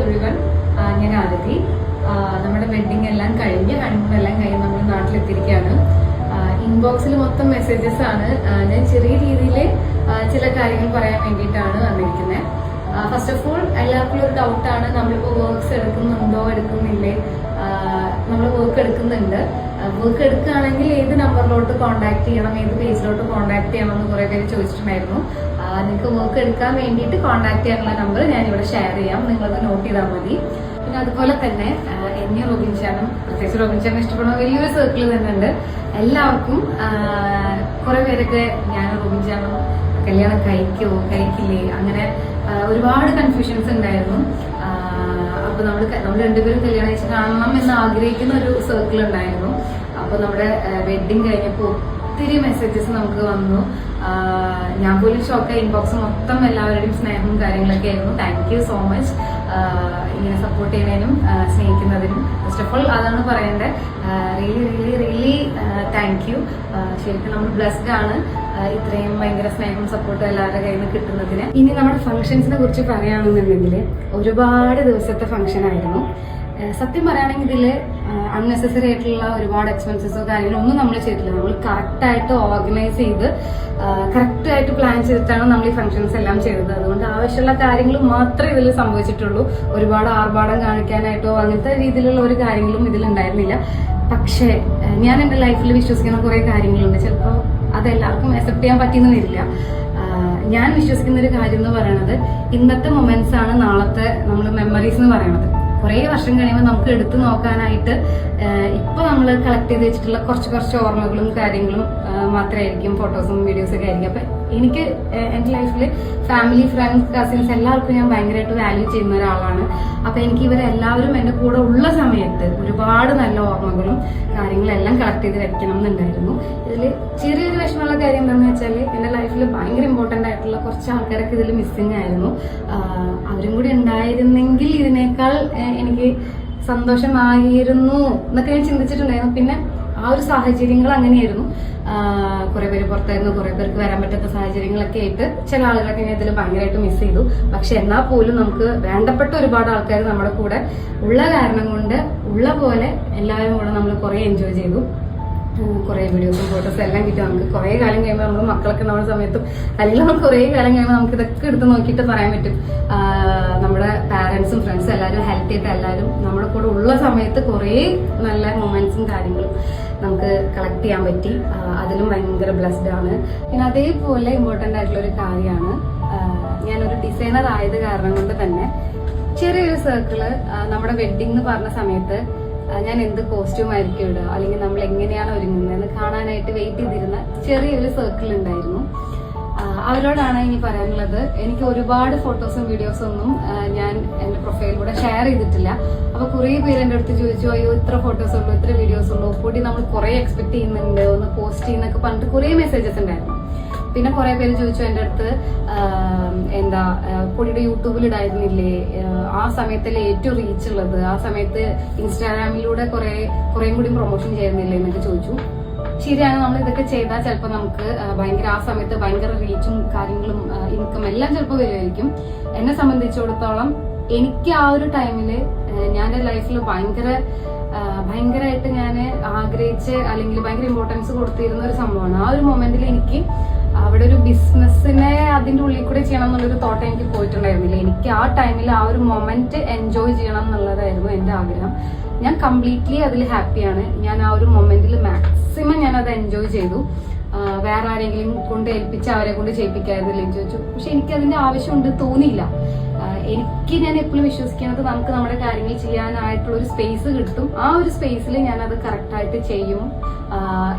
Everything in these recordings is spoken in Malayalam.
എവ്രിവൺ, ഞാൻ ആരതി. നമ്മുടെ വെഡിങ് എല്ലാം കഴിഞ്ഞ് ഹണിമൂൺ എല്ലാം കഴിഞ്ഞ് നമ്മൾ നാട്ടിലെത്തിയിരിക്കുകയാണ്. ഇൻബോക്സിൽ മൊത്തം മെസ്സേജസ് ആണ്. ഞാൻ ചെറിയ രീതിയിൽ ചില കാര്യങ്ങൾ പറയാൻ വേണ്ടിയിട്ടാണ് വന്നിരിക്കുന്നത്. ഫസ്റ്റ് ഓഫ് ഓൾ, എല്ലാവർക്കും ഒരു ഡൗട്ടാണ്, നമ്മളിപ്പോൾ വർക്ക്സ് എടുക്കുന്നില്ലേ. നമ്മൾ വർക്ക് എടുക്കുന്നുണ്ട്. വർക്ക് എടുക്കുകയാണെങ്കിൽ ഏത് നമ്പറിലോട്ട് കോൺടാക്ട് ചെയ്യണം, ഏത് പേജിലോട്ട് കോൺടാക്ട് ചെയ്യണം എന്ന് കുറേ പേര് ചോദിച്ചിട്ടുണ്ടായിരുന്നു. നിങ്ങൾക്ക് വർക്ക് എടുക്കാൻ വേണ്ടിയിട്ട് കോൺടാക്ട് ചെയ്യാനുള്ള നമ്പർ ഞാനിവിടെ ഷെയർ ചെയ്യാം, നിങ്ങളത് നോട്ട് ചെയ്താൽ മതി. പിന്നെ അതുപോലെ തന്നെ എന്നെ റോബിൻ ചാനും, പ്രത്യേകിച്ച് റോബിൻ ചാനും ഇഷ്ടപ്പെടുന്ന വലിയൊരു സർക്കിൾ തന്നെ ഉണ്ട്. എല്ലാവർക്കും കുറെ പേരൊക്കെ ഞാൻ റോബിൻ ചാനും കല്യാണം കഴിക്കില്ലേ, അങ്ങനെ ഒരുപാട് കൺഫ്യൂഷൻസ് ഉണ്ടായിരുന്നു. അപ്പൊ നമ്മൾ രണ്ടുപേരും കല്യാണം കഴിച്ച് കാണണം എന്ന് ആഗ്രഹിക്കുന്ന ഒരു സർക്കിൾ ഉണ്ടായിരുന്നു. അപ്പൊ നമ്മുടെ വെഡിങ് കഴിഞ്ഞപ്പോൾ ഒത്തിരി മെസ്സേജസ് നമുക്ക് വന്നു. ഞാൻ പോലും ഷോക്കായി. ഇൻബോക്സ് മൊത്തം എല്ലാവരുടെയും സ്നേഹവും കാര്യങ്ങളൊക്കെ ആയിരുന്നു. താങ്ക് യു സോ മച്ച് ഇങ്ങനെ സപ്പോർട്ട് ചെയ്യുന്നതിനും സ്നേഹിക്കുന്നതിനും. ഫസ്റ്റ് ഓഫ് ഓൾ അതാണ് പറയേണ്ടത്. Really thank you. ശരിക്കും നമ്മൾ ബ്ലെസ്ഡ് ആണ് ഇത്രയും ഭയങ്കര സ്നേഹം സപ്പോർട്ടും എല്ലാവരുടെ കയ്യിൽ നിന്ന് കിട്ടുന്നതിന്. ഇനി നമ്മുടെ ഫംഗ്ഷൻസിനെ കുറിച്ച് പറയുകയാണെന്നുണ്ടെങ്കിൽ ഒരുപാട് ദിവസത്തെ ഫംഗ്ഷൻ ആയിരുന്നു. സത്യം പറയുകയാണെങ്കിൽ ഇതിൽ അൺനെസസറി ആയിട്ടുള്ള ഒരുപാട് എക്സ്പെൻസസോ കാര്യങ്ങളോ ഒന്നും നമ്മൾ ചെയ്തിട്ടില്ല. നമ്മൾ കറക്റ്റായിട്ട് ഓർഗനൈസ് ചെയ്ത് കറക്റ്റായിട്ട് പ്ലാൻ ചെയ്തിട്ടാണ് നമ്മൾ ഈ ഫംഗ്ഷൻസ് എല്ലാം ചെയ്തത്. അതുകൊണ്ട് ആവശ്യമുള്ള കാര്യങ്ങൾ മാത്രമേ ഇതിൽ സംഭവിച്ചിട്ടുള്ളൂ. ഒരുപാട് ആർഭാടം കാണിക്കാനായിട്ടോ അങ്ങനത്തെ രീതിയിലുള്ള ഒരു കാര്യങ്ങളും ഇതിലുണ്ടായിരുന്നില്ല. പക്ഷേ ഞാൻ എൻ്റെ ലൈഫിൽ വിശ്വസിക്കുന്ന കുറേ കാര്യങ്ങളുണ്ട്. ചിലപ്പോൾ അതെല്ലാവർക്കും അക്സെപ്റ്റ് ചെയ്യാൻ പറ്റിയെന്ന് വരില്ല. ഞാൻ വിശ്വസിക്കുന്ന ഒരു കാര്യം എന്ന് പറയുന്നത്, ഇന്നത്തെ മൊമെന്റ്സ് ആണ് നാളത്തെ നമ്മൾ മെമ്മറീസ് എന്ന് പറയുന്നത്. കുറേ വർഷം കഴിയുമ്പോൾ നമുക്ക് എടുത്തു നോക്കാനായിട്ട് ഇപ്പൊ നമ്മൾ കളക്ട് ചെയ്ത് വെച്ചിട്ടുള്ള കുറച്ച് ഓർമ്മകളും കാര്യങ്ങളും മാത്രമായിരിക്കും, ഫോട്ടോസും വീഡിയോസും ഒക്കെ ആയിരിക്കും. അപ്പൊ എനിക്ക് എൻ്റെ ലൈഫിൽ ഫാമിലി, ഫ്രണ്ട്സ്, കസിൻസ് എല്ലാവർക്കും ഞാൻ ഭയങ്കരമായിട്ട് വാല്യൂ ചെയ്യുന്ന ഒരാളാണ്. അപ്പൊ എനിക്ക് ഇവരെല്ലാവരും എൻ്റെ കൂടെ ഉള്ള സമയത്ത് ഒരുപാട് നല്ല ഓർമ്മകളും കാര്യങ്ങളും എല്ലാം കളക്ട് ചെയ്ത് വെക്കണം എന്നുണ്ടായിരുന്നു. ഇതിൽ ചെറിയൊരു വിഷമമുള്ള കാര്യം എന്താണെന്ന് വെച്ചാൽ, എൻ്റെ ലൈഫിൽ ഭയങ്കര ഇമ്പോർട്ടൻ്റ് ആയിട്ടുള്ള കുറച്ച് ആൾക്കാരൊക്കെ ഇതിൽ മിസ്സിങ് ആയിരുന്നു. അവരും കൂടി ഉണ്ടായിരുന്നെങ്കിൽ ഇതിനേക്കാൾ എനിക്ക് സന്തോഷമായിരുന്നു എന്നൊക്കെ ഞാൻ ചിന്തിച്ചിട്ടുണ്ടായിരുന്നു. പിന്നെ ആ ഒരു സാഹചര്യങ്ങൾ അങ്ങനെയായിരുന്നു. കുറെ പേര് പുറത്തായിരുന്നു, കുറെ പേർക്ക് വരാൻ പറ്റാത്ത സാഹചര്യങ്ങളൊക്കെ ആയിട്ട് ചില ആളുകളൊക്കെ ഞാൻ ഇതിൽ ഭയങ്കരമായിട്ട് മിസ് ചെയ്തു. പക്ഷെ എന്നാൽ പോലും നമുക്ക് വേണ്ടപ്പെട്ട ഒരുപാട് ആൾക്കാർ നമ്മുടെ കൂടെ ഉള്ള കാരണം കൊണ്ട് ഉള്ള പോലെ എല്ലാവരും കൂടെ നമ്മൾ കുറെ എൻജോയ് ചെയ്തു. കുറെ വീഡിയോസും ഫോട്ടോസും എല്ലാം കിട്ടും. നമുക്ക് കുറെ കാലം കഴിയുമ്പോൾ നമ്മുടെ മക്കളൊക്കെ നമ്മുടെ സമയത്തും, അല്ലെങ്കിൽ നമ്മൾ കുറെ കാലം കഴിയുമ്പോൾ നമുക്ക് ഇതൊക്കെ എടുത്ത് നോക്കിയിട്ട് പറയാൻ പറ്റും, നമ്മുടെ പാരന്റ്സും ഫ്രണ്ട്സും എല്ലാവരും ഹെൽപ്പ് ചെയ്തിട്ട് എല്ലാവരും നമ്മുടെ കൂടെ ഉള്ള സമയത്ത് കുറെ നല്ല മൊമെന്റ്സും കാര്യങ്ങളും നമുക്ക് കളക്ട് ചെയ്യാൻ പറ്റി. അതിലും ഭയങ്കര ബ്ലെസ്ഡ് ആണ്. പിന്നെ അതേപോലെ ഇമ്പോർട്ടൻ്റ് ആയിട്ടുള്ള ഒരു കാര്യമാണ്, ഞാനൊരു ഡിസൈനർ ആയത് കാരണം കൊണ്ട് തന്നെ ചെറിയൊരു സർക്കിള് നമ്മുടെ വെഡിങ് എന്ന് പറഞ്ഞ സമയത്ത് ഞാൻ എന്ത് കോസ്റ്റ്യൂം ആയിരിക്കും ഇടുക, അല്ലെങ്കിൽ നമ്മൾ എങ്ങനെയാണ് ഒരുങ്ങുന്നതെന്ന് കാണാനായിട്ട് വെയിറ്റ് ചെയ്തിരുന്ന ചെറിയൊരു സർക്കിൾ ഉണ്ടായിരുന്നു. അവരോടാണ് ഇനി പറയാനുള്ളത്. എനിക്ക് ഒരുപാട് ഫോട്ടോസും വീഡിയോസും ഒന്നും ഞാൻ എൻ്റെ പ്രൊഫൈലിലൂടെ ഷെയർ ചെയ്തിട്ടില്ല. അപ്പൊ കുറെ പേര് എൻ്റെ അടുത്ത് ചോദിച്ചു, അയ്യോ ഇത്ര ഫോട്ടോസ് ഉള്ളൂ, ഇത്ര വീഡിയോസ് ഉള്ളൂ, കൂടി നമ്മൾ കുറെ എക്സ്പെക്ട് ചെയ്യുന്നുണ്ട്, ഒന്ന് പോസ്റ്റ് ചെയ്യുന്നൊക്കെ പറഞ്ഞിട്ട് കുറെ മെസ്സേജസ് ഉണ്ടായിരുന്നു. പിന്നെ കുറെ പേര് ചോദിച്ചു എൻ്റെ അടുത്ത്, എന്താ പൊടിയുടെ യൂട്യൂബിൽ ഇടായിരുന്നില്ലേ, ആ സമയത്തല്ലേ ഏറ്റവും റീച്ച് ഉള്ളത്, ആ സമയത്ത് ഇൻസ്റ്റാഗ്രാമിലൂടെ കുറേയും കൂടി പ്രൊമോഷൻ ചെയ്യുന്നില്ലേ എന്നൊക്കെ ചോദിച്ചു. ശരിയാണ്, നമ്മൾ ഇതൊക്കെ ചെയ്താൽ ചിലപ്പോൾ നമുക്ക് ഭയങ്കര ആ സമയത്ത് ഭയങ്കര റീച്ചും കാര്യങ്ങളും ഇൻകം എല്ലാം ചിലപ്പോൾ വരുമായിരിക്കും. എന്നെ സംബന്ധിച്ചിടത്തോളം എനിക്ക് ആ ഒരു ടൈമില് ഞാൻ എൻ്റെ ലൈഫിൽ ഭയങ്കരമായിട്ട് ഞാൻ ആഗ്രഹിച്ച് അല്ലെങ്കിൽ ഭയങ്കര ഇമ്പോർട്ടൻസ് കൊടുത്തിരുന്ന ഒരു സംഭവമാണ്. ആ ഒരു മൊമെന്റിൽ എനിക്ക് അവിടെ ഒരു ബിസിനസ്സിനെ അതിൻ്റെ ഉള്ളിൽ കൂടെ ചെയ്യണം എന്നുള്ളൊരു തോട്ട് എനിക്ക് പോയിട്ടുണ്ടായിരുന്നില്ല. എനിക്ക് ആ ടൈമിൽ ആ ഒരു മൊമെന്റ് എൻജോയ് ചെയ്യണം എന്നുള്ളതായിരുന്നു എൻ്റെ ആഗ്രഹം. ഞാൻ കംപ്ലീറ്റ്ലി അതിൽ ഹാപ്പിയാണ്. ഞാൻ ആ ഒരു മൊമെന്റിൽ മാക്സിമം ഞാൻ അത് എൻജോയ് ചെയ്തു. വേറെ ആരെങ്കിലും കൊണ്ട് ഏൽപ്പിച്ച് അവരെ കൊണ്ട് ചെയ്യിപ്പിക്കായിരുന്നില്ല എന്ന് ചോദിച്ചു. പക്ഷെ എനിക്ക് അതിന്റെ ആവശ്യമുണ്ട് തോന്നിയില്ല. ഞാൻ എപ്പോഴും വിശ്വസിക്കുന്നത്, നമുക്ക് നമ്മുടെ കാര്യങ്ങൾ ചെയ്യാനായിട്ടുള്ള ഒരു സ്പേസ് കിട്ടും. ആ ഒരു സ്പേസിൽ ഞാൻ അത് കറക്റ്റായിട്ട് ചെയ്യും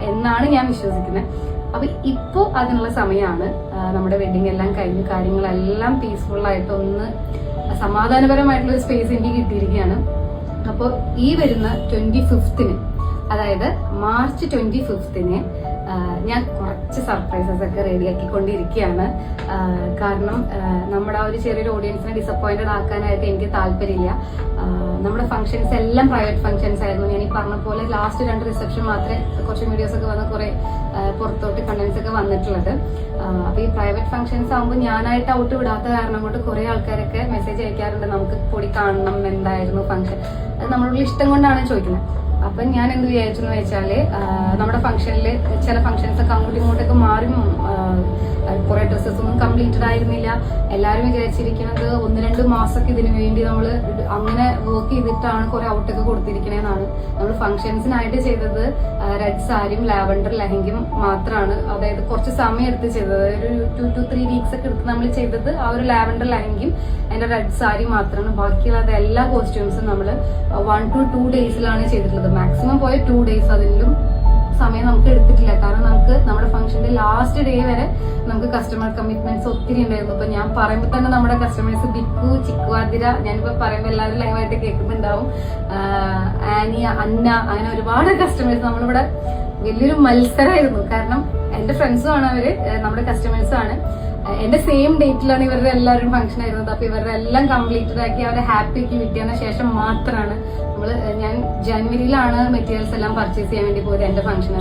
എന്നാണ് ഞാൻ വിശ്വസിക്കുന്നത്. അപ്പൊ ഇപ്പോ അതിനുള്ള സമയമാണ്. നമ്മുടെ വെഡിങ് എല്ലാം കഴിഞ്ഞ് കാര്യങ്ങളെല്ലാം പീസ്ഫുൾ ആയിട്ട് ഒന്ന് സമാധാനപരമായിട്ടുള്ള ഒരു സ്പേസ് എനിക്ക് കിട്ടിയിരിക്കുകയാണ്. അപ്പോൾ ഈ വരുന്ന 25th, അതായത് മാർച്ച് 25th ഞാൻ കുറച്ച് സർപ്രൈസസ് ഒക്കെ റെഡിയാക്കിക്കൊണ്ടിരിക്കുകയാണ്. കാരണം നമ്മുടെ ആ ഒരു ചെറിയൊരു ഓഡിയൻസിനെ ഡിസപ്പോയിന്റഡ് ആക്കാനായിട്ട് എനിക്ക് താല്പര്യമില്ല. നമ്മുടെ ഫംഗ്ഷൻസ് എല്ലാം പ്രൈവറ്റ് ഫംഗ്ഷൻസ് ആയിരുന്നു. ഞാൻ ഈ പറഞ്ഞ പോലെ ലാസ്റ്റ് 2 റിസപ്ഷൻ മാത്രമേ കുറച്ച് വീഡിയോസ് ഒക്കെ വന്ന് കുറെ പുറത്തോട്ട് കണ്ടന്റ്സ് ഒക്കെ വന്നിട്ടുള്ളത്. അപ്പൊ ഈ പ്രൈവറ്റ് ഫംഗ്ഷൻസ് ആകുമ്പോൾ ഞാനായിട്ട് ഔട്ട് വിടാത്ത കാരണം കൊണ്ട് കുറെ ആൾക്കാരൊക്കെ മെസ്സേജ് അയക്കാറുണ്ട്, നമുക്ക് കൂടി കാണണം, എന്തായിരുന്നു ഫംഗ്ഷൻ. അത് നമ്മളോട് ഇഷ്ടം കൊണ്ടാണ് ചോദിക്കുന്നത്. അപ്പൊ ഞാൻ എന്ത് വിചാരിച്ചെന്ന് വെച്ചാല് നമ്മുടെ ഫംഗ്ഷനിൽ ചില ഫംഗ്ഷൻസ് ഒക്കെ അങ്ങോട്ടും ഇങ്ങോട്ടൊക്കെ മാറി കുറെ ഡ്രസ്സസ് ഒന്നും കംപ്ലീറ്റഡ് ആയിരുന്നില്ല. എല്ലാവരും വിചാരിച്ചിരിക്കുന്നത് 1-2 മാസമൊക്കെ ഇതിനു വേണ്ടി നമ്മൾ അങ്ങനെ വർക്ക് ചെയ്തിട്ടാണ് കുറെ ഔട്ടൊക്കെ കൊടുത്തിരിക്കണേന്നാണ്. നമ്മൾ ഫംഗ്ഷൻസിനായിട്ട് ചെയ്തത് റെഡ് സാരിയും ലാവൻഡർ ലെഹങ്കയും മാത്രമാണ്. അതായത് കുറച്ച് സമയം എടുത്ത് ചെയ്തത്, ഒരു 2 to 3 വീക്സ് ഒക്കെ എടുത്ത് നമ്മൾ ചെയ്തത് ആ ഒരു ലാവൻഡർ ലെഹങ്കയും അതിന്റെ റെഡ് സാരി മാത്രമാണ്. ബാക്കിയുള്ള എല്ലാ കോസ്റ്റ്യൂംസും നമ്മൾ 1 to 2 ഡേയ്സിലാണ് ചെയ്തിട്ടുള്ളത്. മാക്സിമം പോയ 2 ഡേയ്സ്. അതിലും സമയം നമുക്ക് എടുത്തിട്ടില്ല. കാരണം നമുക്ക് നമ്മുടെ ഫംഗ്ഷന്റെ ലാസ്റ്റ് ഡേ വരെ നമുക്ക് കസ്റ്റമർ കമ്മിറ്റ്മെന്റ്സ് ഒത്തിരി ഉണ്ടായിരുന്നു. ഇപ്പൊ ഞാൻ പറയുമ്പോൾ തന്നെ നമ്മുടെ കസ്റ്റമേഴ്സ് ബിക്കു, ചിക്കുവാതിര, ഞാനിപ്പോ പറയുമ്പോൾ എല്ലാവരും ലൈവായിട്ട് കേൾക്കുന്നുണ്ടാവും, ആനി, അന്ന, അങ്ങനെ ഒരുപാട് കസ്റ്റമേഴ്സ്. നമ്മളിവിടെ വലിയൊരു മത്സരമായിരുന്നു. കാരണം എന്റെ ഫ്രണ്ട്സും ആണ് അവര്, നമ്മുടെ കസ്റ്റമേഴ്സും ആണ്. എന്റെ സെയിം ഡേറ്റിലാണ് ഇവരുടെ എല്ലാവരും ഫംഗ്ഷൻ ആയിരുന്നത്. അപ്പൊ ഇവരുടെ എല്ലാം കംപ്ലീറ്റഡ് ആക്കി അവരെ ഹാപ്പി ആക്കി വിട്ടിയതിന് ശേഷം മാത്രമാണ് ഞാൻ ജനുവരിയിലാണ് മെറ്റീരിയൽസ് എല്ലാം പർച്ചേസ് ചെയ്യാൻ വേണ്ടി പോയത് എന്റെ ഫംഗ്ഷൻ.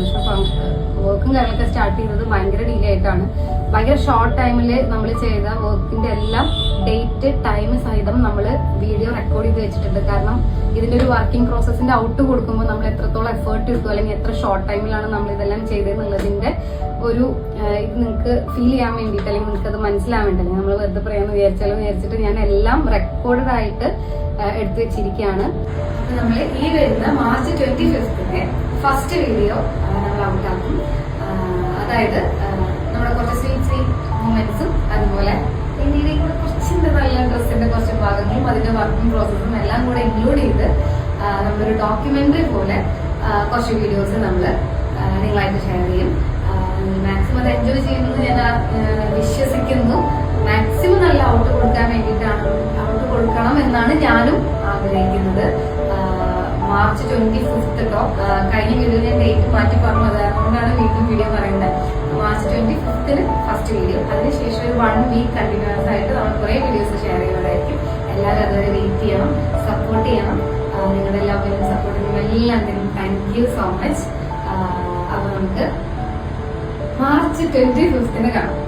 വർക്കും കാര്യങ്ങളൊക്കെ സ്റ്റാർട്ട് ചെയ്തത് ഭയങ്കര ഡിലേ ആയിട്ടാണ്. ഭയങ്കര ഷോർട്ട് ടൈമിൽ നമ്മൾ ചെയ്ത വർക്കിന്റെ എല്ലാം ഡേറ്റ് ടൈം സഹിതം നമ്മൾ വീഡിയോ റെക്കോർഡ് ചെയ്ത് വെച്ചിട്ടുണ്ട്. കാരണം ഇതിന്റെ ഒരു വർക്കിംഗ് പ്രോസസ്സിന്റെ ഔട്ട് കൊടുക്കുമ്പോൾ നമ്മൾ എത്രത്തോളം എഫേർട്ട് എടുത്തു, അല്ലെങ്കിൽ എത്ര ഷോർട്ട് ടൈമിലാണ് നമ്മൾ ഇതെല്ലാം ചെയ്തതെന്നുള്ളതിന്റെ ഒരു ഇത് നിങ്ങൾക്ക് ഫീൽ ചെയ്യാൻ വേണ്ടിയിട്ട്, അല്ലെങ്കിൽ നിങ്ങൾക്ക് അത് മനസ്സിലാൻ വേണ്ടി, അല്ലെങ്കിൽ നമ്മൾ വെറുതെ പറയാമെന്ന് വിചാരിച്ചിട്ട് ഞാൻ എല്ലാം റെക്കോർഡഡ് ആയിട്ട് എടുത്തു വെച്ചിരിക്കുകയാണ്. അപ്പൊ നമ്മൾ ഈ വരുന്ന മാർച്ച് 25th ഫസ്റ്റ് വീഡിയോ നമ്മൾ ഔട്ടാക്കും. അതായത് നമ്മുടെ കുറച്ച് സ്വീറ്റ് മൊമെന്റ്സും അതുപോലെ ഇന്ത്യയിലെ കൂടെ കുറച്ചിന്റെ നല്ല ഡ്രസ്സിന്റെ കുറച്ച് ഭാഗങ്ങളും അതിന്റെ വർക്കിംഗ് പ്രോസസ്സും എല്ലാം കൂടെ ഇൻക്ലൂഡ് ചെയ്ത് നമ്മളൊരു ഡോക്യുമെന്ററി പോലെ കുറച്ച് വീഡിയോസ് നമ്മൾ നിങ്ങളായിട്ട് ഷെയർ ചെയ്യും. മാക്സിമം അത് എൻജോയ് ചെയ്യുന്നത് ഞാൻ വിശ്വസിക്കുന്നു. മാക്സിമം നല്ല ഔട്ട് കൊടുക്കാൻ വേണ്ടിയിട്ടാണ്, ഔട്ട് കൊടുക്കണം എന്നാണ് ഞാനും ആഗ്രഹിക്കുന്നത്. മാർച്ച് 25th കേട്ടോ. കഴിഞ്ഞ വീഡിയോ ഞാൻ ഡേറ്റ് മാറ്റി പറഞ്ഞത്, അതുകൊണ്ടാണ് വീണ്ടും വീഡിയോ പറയുന്നത്. March 25th first video. അതിനുശേഷം ഒരു 1 വീക്ക് കണ്ടിന്യൂസ് ആയിട്ട് നമ്മൾ കുറെ വീഡിയോസ് ഷെയർ ചെയ്യുന്നതായിരിക്കും. എല്ലാവരും അതുവരെ വെയിറ്റ് ചെയ്യണം, സപ്പോർട്ട് ചെയ്യണം. നിങ്ങളുടെ എല്ലാവരും സപ്പോർട്ടിനും എല്ലാം താങ്ക് യു സോ മച്ച്. അപ്പൊ നമുക്ക് മാർച്ച് 25th കാണാം.